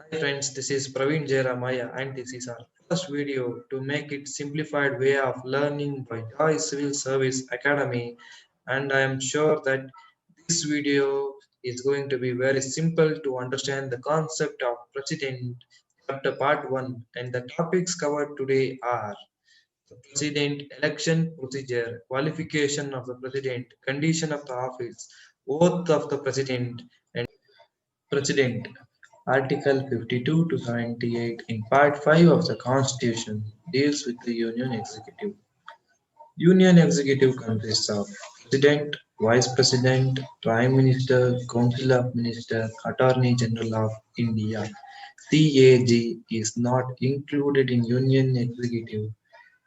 Hi friends, this is Praveen Jairamaya and this is our first video to make it simplified way of learning by Joy Civil Service Academy, and I am sure that this video is going to be very simple to understand the concept of President chapter part 1, and the topics covered today are the President election procedure, qualification of the President, condition of the office, oath of the President. Article 52 to 78 in Part 5 of the Constitution deals with the Union Executive. Union Executive consists of President, Vice President, Prime Minister, Council of Ministers, Attorney General of India. CAG is not included in Union Executive,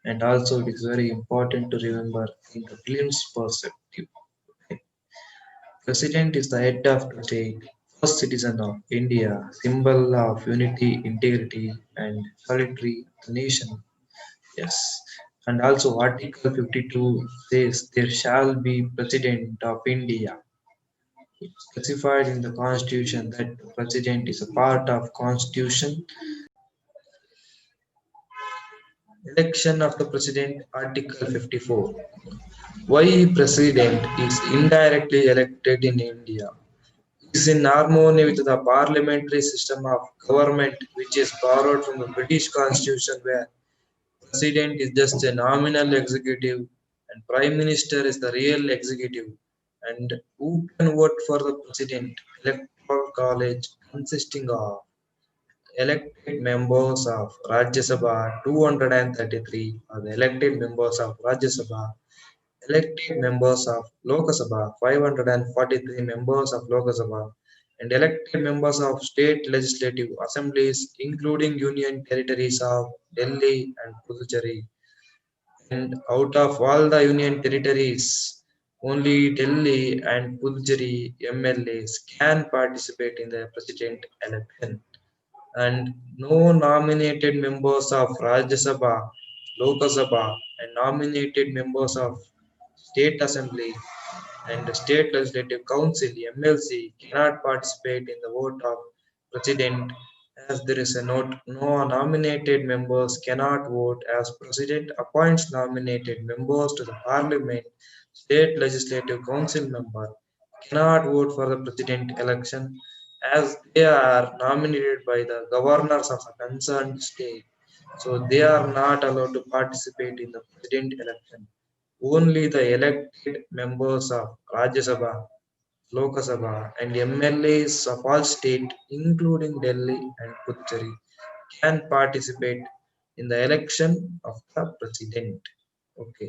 and also it is very important to remember in the film's perspective. President is the head of the state, first citizen of India, symbol of unity, integrity, and solidarity of the nation. Yes. And also Article 52 says there shall be President of India. It's specified in the Constitution that the President is a part of Constitution. Election of the President, Article 54. Why President is indirectly elected in India? Is in harmony with the parliamentary system of government which is borrowed from the British Constitution where President is just a nominal executive and Prime Minister is the real executive. And who can vote for the President? Electoral College consisting of elected members of Rajya Sabha 233 are the elected members of Rajya Sabha, elected members of Lok Sabha 543 members of Lok Sabha, and elected members of state legislative assemblies including union territories of Delhi and Puducherry. And out of all the union territories, only Delhi and Puducherry MLAs can participate in the president election, and no nominated members of Rajya Sabha, Lok Sabha, and nominated members of State Assembly and the State Legislative Council (MLC) cannot participate in the vote of President, as there is a note: no nominated members cannot vote as President appoints nominated members to the Parliament. State Legislative Council member cannot vote for the President election as they are nominated by the governors of the concerned state, so they are not allowed to participate in the President election. Only the elected members of Rajya Sabha, Lok Sabha, and MLAs of all states, including Delhi and Puducherry, can participate in the election of the president. Okay.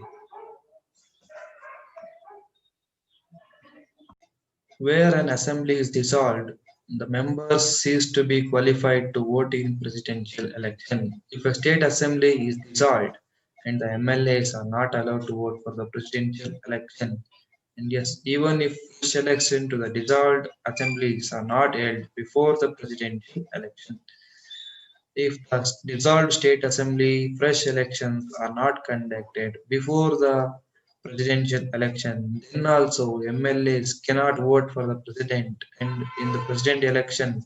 Where an assembly is dissolved, the members cease to be qualified to vote in presidential election. If a state assembly is dissolved and the MLAs are not allowed to vote for the presidential election, and yes, even if fresh election to the dissolved assemblies are not held before the presidential election, if the dissolved state assembly fresh elections are not conducted before the presidential election, then also MLAs cannot vote for the president, and in the president election,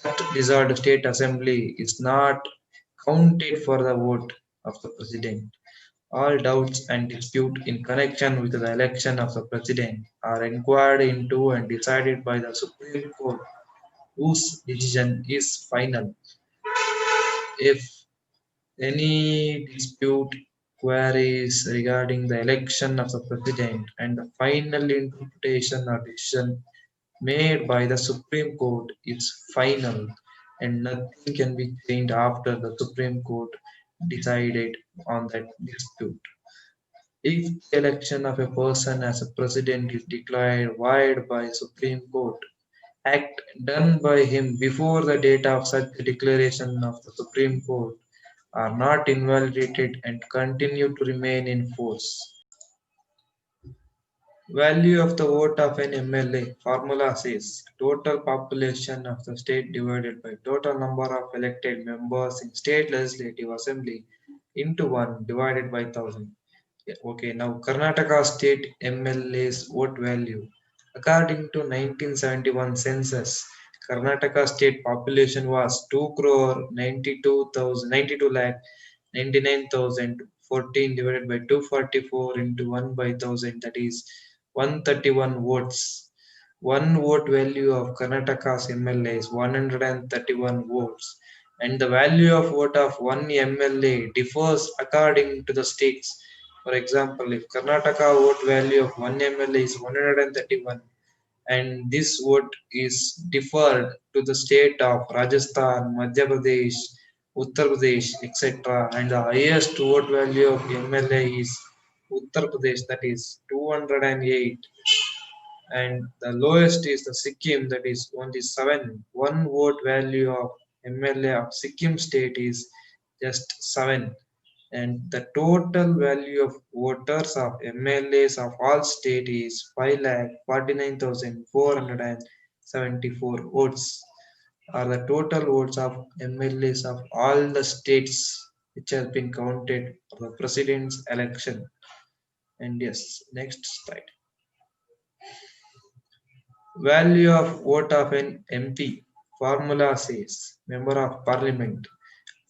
that dissolved state assembly is not counted for the vote of the president. All doubts and dispute in connection with the election of the president are inquired into and decided by the Supreme Court, whose decision is final. If any dispute queries regarding the election of the president and the final interpretation or decision made by the Supreme Court is final and nothing can be changed after the Supreme Court decided on that dispute. If the election of a person as a president is declared void by Supreme Court, act done by him before the date of such declaration of the Supreme Court are not invalidated and continue to remain in force. Value of the vote of an MLA formula says total population of the state divided by total number of elected members in state legislative assembly into 1 divided by 1000. Yeah, okay, now Karnataka state MLA's vote value. According to 1971 census, Karnataka state population was 2 crore 92,000 92 lakh 99,014 divided by 244 into 1 by 1000, that is 131 votes. One vote value of Karnataka's MLA is 131 votes, and the value of vote of one MLA differs according to the states. For example, if Karnataka vote value of one MLA is 131, and this vote is deferred to the state of Rajasthan, Madhya Pradesh, Uttar Pradesh, etc. And the highest vote value of MLA is Uttar Pradesh, that is 208, and the lowest is the Sikkim, that is only 7. One vote value of MLA of Sikkim state is just 7, and the total value of voters of MLAs of all state is 5,49,474 votes, are the total votes of MLAs of all the states which has been counted for the president's election. And yes, next slide. Value of vote of an MP. Formula says member of parliament.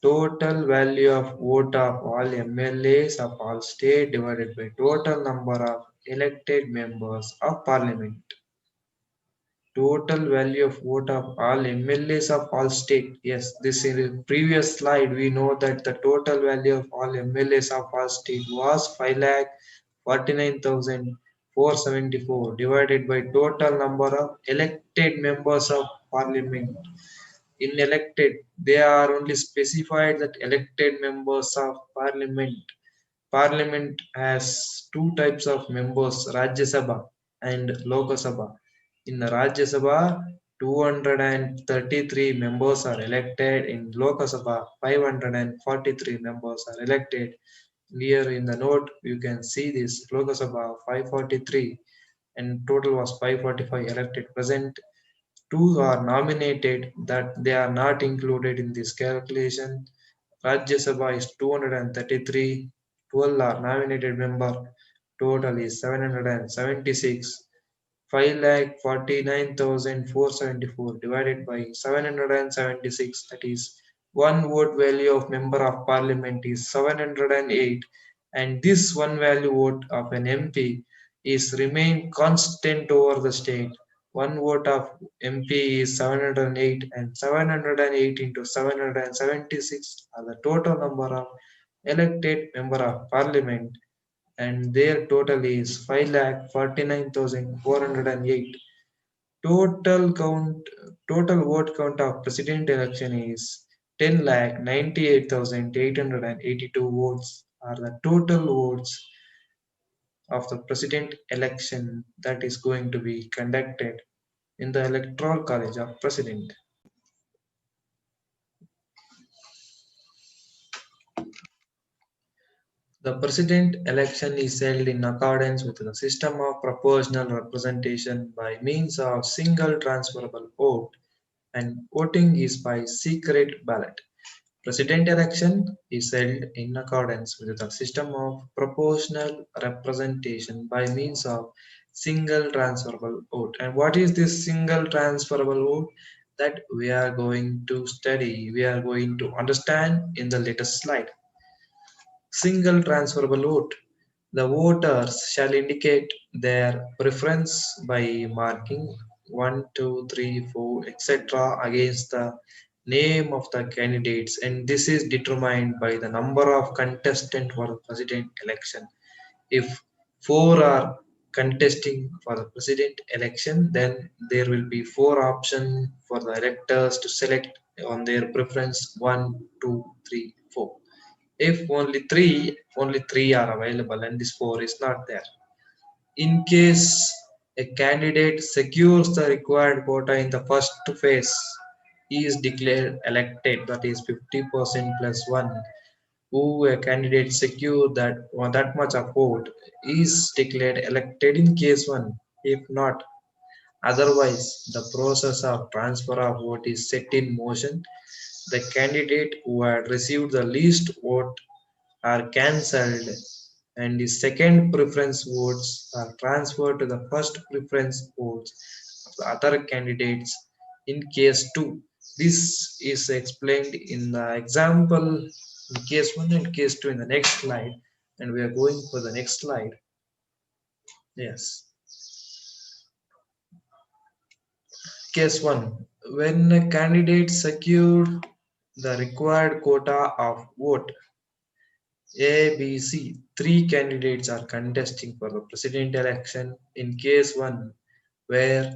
Total value of vote of all MLAs of all state divided by total number of elected members of parliament. Total value of vote of all MLAs of all state. Yes, this in the previous slide we know that the total value of all MLAs of all state was 5,49,474 divided by total number of elected members of parliament. In elected, they are only specified that elected members of parliament. Parliament has two types of members, Rajya Sabha and Lok Sabha. In the Rajya Sabha, 233 members are elected. In Lok Sabha, 543 members are elected. Here in the note, you can see this Lok Sabha 543 and total was 545 elected. Present, two are nominated that they are not included in this calculation. Rajya Sabha is 233, 12 are nominated member, total is 776. 5,49,474 divided by 776, that is one vote value of member of parliament is 708, and this one value vote of an MP is remain constant over the state. One vote of MP is 708, and 708 into 776 are the total number of elected member of parliament, and their total is 5,49,408. Total vote count of president election is 10,98,882 votes, are the total votes of the president election that is going to be conducted in the electoral college of president. The president election is held in accordance with the system of proportional representation by means of single transferable vote, and voting is by secret ballot. President election is held in accordance with the system of proportional representation by means of single transferable vote. And what is this single transferable vote? That we are going to study, we are going to understand in the latest slide. Single transferable vote. The voters shall indicate their preference by marking 1, 2, 3, 4, etc. against the name of the candidates, and this is determined by the number of contestants for the president election. If four are contesting for the president election, then there will be four options for the electors to select on their preference 1, 2, 3, 4. If only three are available and this four is not there. In case a candidate secures the required quota in the first phase, he is declared elected, that is 50% plus 1. Who a candidate secure that much of vote is declared elected in case 1. If not, otherwise the process of transfer of vote is set in motion. The candidate who had received the least vote are cancelled, and the second preference votes are transferred to the first preference votes of the other candidates, in case 2. This is explained in the example in case 1 and case 2 in the next slide, and we are going for the next slide. Yes. Case 1. When a candidate secured the required quota of vote A, B, C, three candidates are contesting for the president election in case 1, where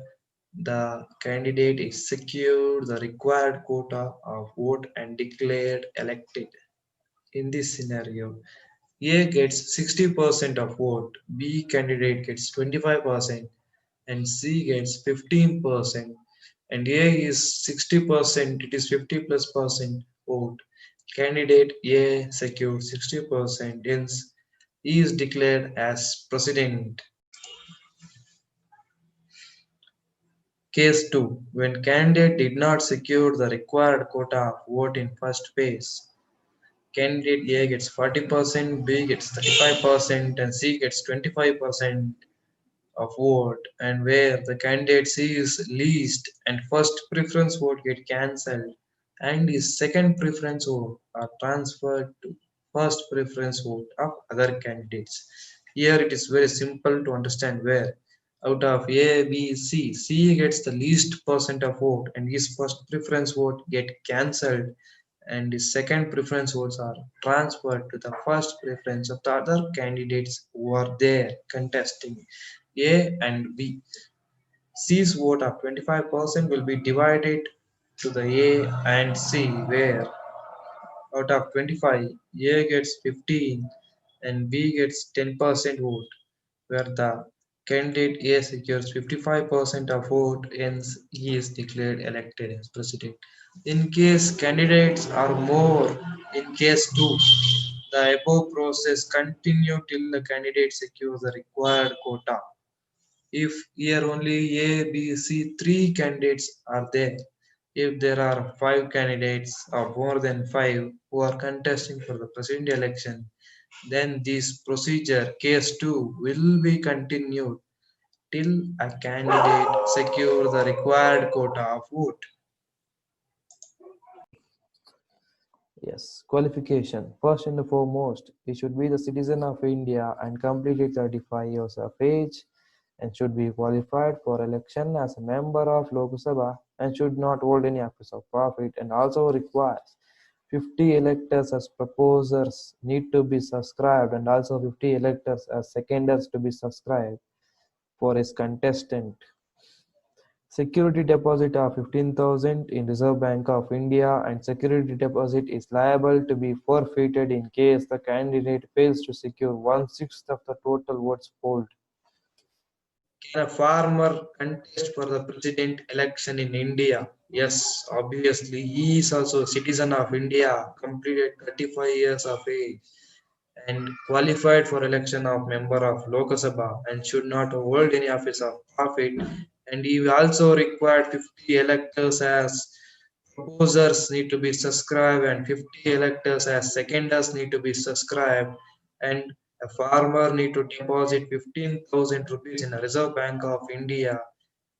the candidate is secured the required quota of vote and declared elected. In this scenario, A gets 60% of vote, B candidate gets 25%, and C gets 15%, and A is 60%, it is 50 plus percent vote. Candidate A secured 60%, hence he is declared as president. Case 2. When candidate did not secure the required quota of vote in first phase, candidate A gets 40%, B gets 35%, and C gets 25% of vote, and where the candidate C is least and first preference vote get cancelled and his second preference vote are transferred to first preference vote of other candidates. Here it is very simple to understand where out of A, B, C, C gets the least percent of vote and his first preference vote get cancelled and his second preference votes are transferred to the first preference of the other candidates who are there contesting. A and B. C's vote of 25% will be divided to the A and C, where out of 25, A gets 15 and B gets 10% vote, where the candidate A secures 55% of vote, hence he is declared elected as president. In case candidates are more, in case 2, the above process continue till the candidate secures the required quota. If here only A, B, C, three candidates are there, if there are five candidates or more than five who are contesting for the president election, then this procedure, case 2, will be continued till a candidate secure the required quota of vote. Yes, qualification. First and foremost, he should be the citizen of India and completed 35 years of age and should be qualified for election as a member of Lok Sabha and should not hold any office of profit and also requires 50 electors as proposers need to be subscribed and also 50 electors as seconders to be subscribed for his contestant. Security deposit of 15,000 in Reserve Bank of India and security deposit is liable to be forfeited in case the candidate fails to secure one-sixth of the total votes polled. Can a farmer contest for the president election in India? Yes, obviously. He is also a citizen of India, completed 35 years of age, and qualified for election of member of Lok Sabha and should not hold any office of profit. And he also required 50 electors as proposers need to be subscribed and 50 electors as seconders need to be subscribed, and a farmer need to deposit 15,000 rupees in a Reserve Bank of India,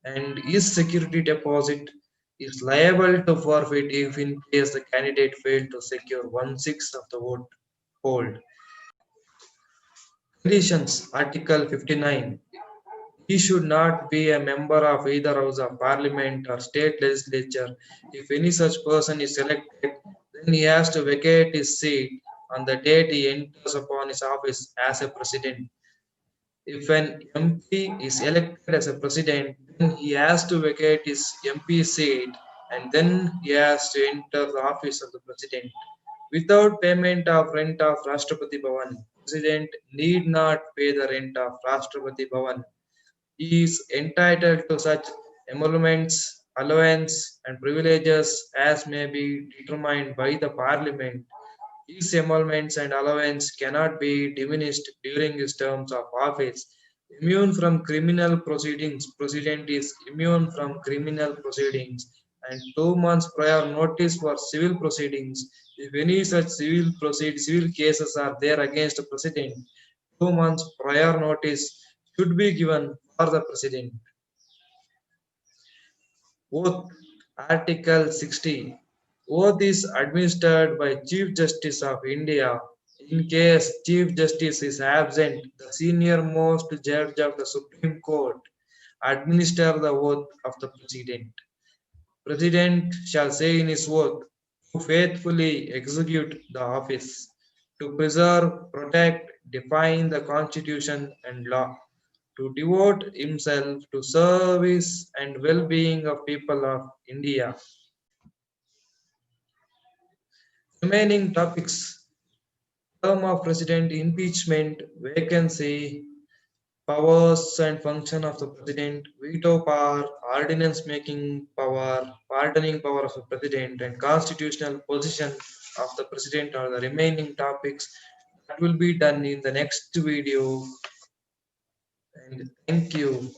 and his security deposit is liable to forfeit if in case the candidate failed to secure one-sixth of the vote polled. Conditions Article 59. He should not be a member of either House of Parliament or state legislature. If any such person is elected, then he has to vacate his seat on the date he enters upon his office as a president. If an MP is elected as a president, then he has to vacate his MP seat and then he has to enter the office of the president. Without payment of rent of Rashtrapati Bhavan, president need not pay the rent of Rashtrapati Bhavan. He is entitled to such emoluments, allowance, and privileges as may be determined by the Parliament. His emoluments and allowance cannot be diminished during his terms of office. Immune from criminal proceedings, President is immune from criminal proceedings, and 2 months prior notice for civil proceedings. If any such civil cases are there against the President, 2 months prior notice should be given for the President. Oath. Article 60. Oath is administered by Chief Justice of India. In case Chief Justice is absent, the senior most judge of the Supreme Court administer the oath of the President. President shall say in his oath to faithfully execute the office, to preserve, protect, define the Constitution and law, to devote himself to service and well-being of people of India. Remaining topics: term of president, impeachment, vacancy, powers and function of the president, veto power, ordinance making power, pardoning power of the president, and constitutional position of the president are the remaining topics that will be done in the next video. And thank you.